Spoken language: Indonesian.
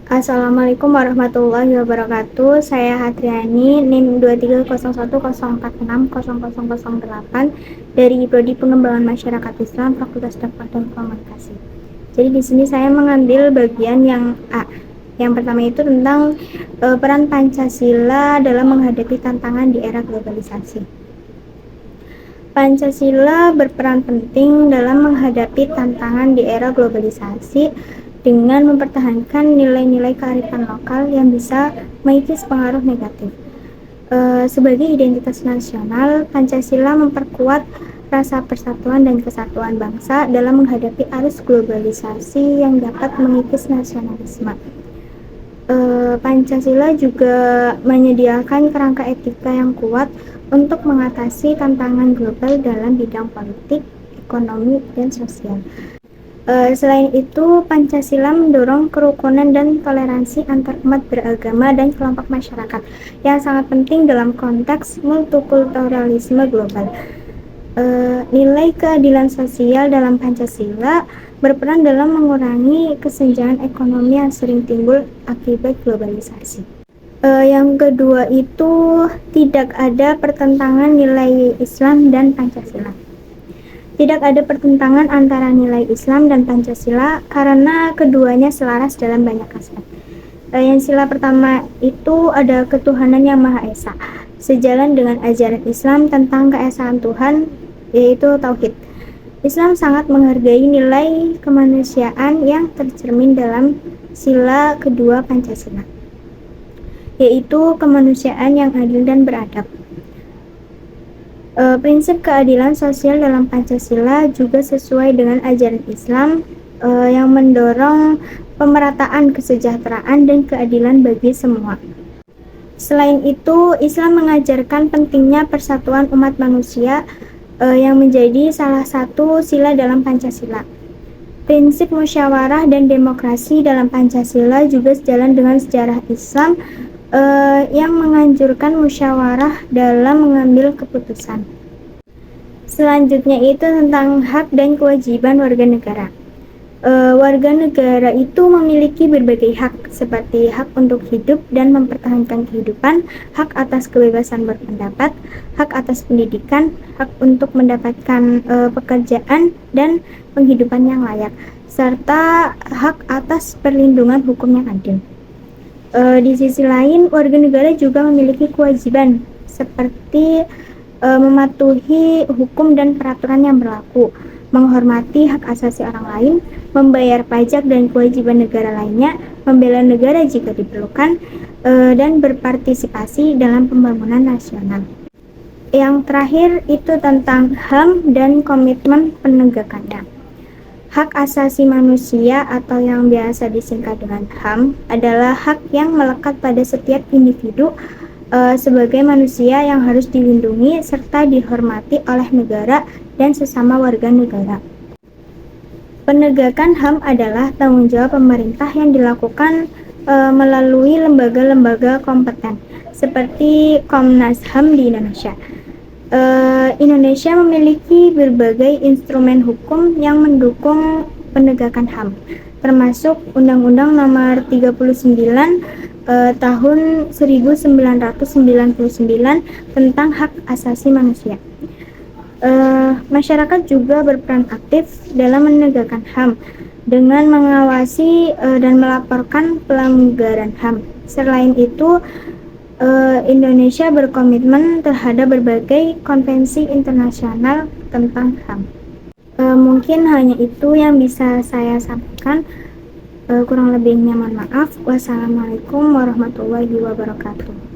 Assalamualaikum warahmatullahi wabarakatuh. Saya Hadriani, NIM 230110600008 dari Prodi Pengembangan Masyarakat Islam Fakultas Dakwah dan Komunikasi. Jadi di sini saya mengambil bagian yang A. Yang pertama itu tentang peran Pancasila dalam menghadapi tantangan di era globalisasi. Pancasila berperan penting dalam menghadapi tantangan di era globalisasi dengan mempertahankan nilai-nilai kearifan lokal yang bisa mengikis pengaruh negatif. Sebagai identitas nasional, Pancasila memperkuat rasa persatuan dan kesatuan bangsa dalam menghadapi arus globalisasi yang dapat mengikis nasionalisme. Pancasila juga menyediakan kerangka etika yang kuat untuk mengatasi tantangan global dalam bidang politik, ekonomi, dan sosial. Selain itu, Pancasila mendorong kerukunan dan toleransi antar umat beragama dan kelompok masyarakat yang sangat penting dalam konteks multikulturalisme global. Nilai keadilan sosial dalam Pancasila berperan dalam mengurangi kesenjangan ekonomi yang sering timbul akibat globalisasi. Yang kedua itu tidak ada pertentangan nilai Islam dan Pancasila. Tidak ada pertentangan antara nilai Islam dan Pancasila karena keduanya selaras dalam banyak aspek. Yang sila pertama itu ada ketuhanan yang Maha Esa, sejalan dengan ajaran Islam tentang keesaan Tuhan, yaitu Tauhid. Islam sangat menghargai nilai kemanusiaan yang tercermin dalam sila kedua Pancasila, yaitu kemanusiaan yang adil dan beradab. Prinsip keadilan sosial dalam Pancasila juga sesuai dengan ajaran Islam yang mendorong pemerataan kesejahteraan dan keadilan bagi semua. Selain itu, Islam mengajarkan pentingnya persatuan umat manusia yang menjadi salah satu sila dalam Pancasila. Prinsip musyawarah dan demokrasi dalam Pancasila juga sejalan dengan sejarah Islam yang menganjurkan musyawarah dalam mengambil keputusan. Selanjutnya itu tentang hak dan kewajiban warga negara. Warga negara itu memiliki berbagai hak seperti hak untuk hidup dan mempertahankan kehidupan, hak atas kebebasan berpendapat, hak atas pendidikan, hak untuk mendapatkan pekerjaan dan penghidupan yang layak, serta hak atas perlindungan hukum yang adil. Di sisi lain, warga negara juga memiliki kewajiban seperti mematuhi hukum dan peraturan yang berlaku, menghormati hak asasi orang lain, membayar pajak dan kewajiban negara lainnya, membela negara jika diperlukan, dan berpartisipasi dalam pembangunan nasional. Yang terakhir itu tentang HAM dan komitmen penegakannya. Hak asasi manusia atau yang biasa disingkat dengan HAM adalah hak yang melekat pada setiap individu sebagai manusia yang harus dilindungi serta dihormati oleh negara dan sesama warga negara. Penegakan HAM adalah tanggung jawab pemerintah yang dilakukan melalui lembaga-lembaga kompeten seperti Komnas HAM di Indonesia. Indonesia memiliki berbagai instrumen hukum yang mendukung penegakan HAM, termasuk Undang-Undang Nomor 39 Tahun 1999 tentang hak asasi manusia. Masyarakat juga berperan aktif dalam menegakkan HAM dengan mengawasi dan melaporkan pelanggaran HAM. Selain itu, Indonesia berkomitmen terhadap berbagai konvensi internasional tentang HAM. Mungkin hanya itu yang bisa saya sampaikan. Kurang lebihnya mohon maaf. Wassalamualaikum warahmatullahi wabarakatuh.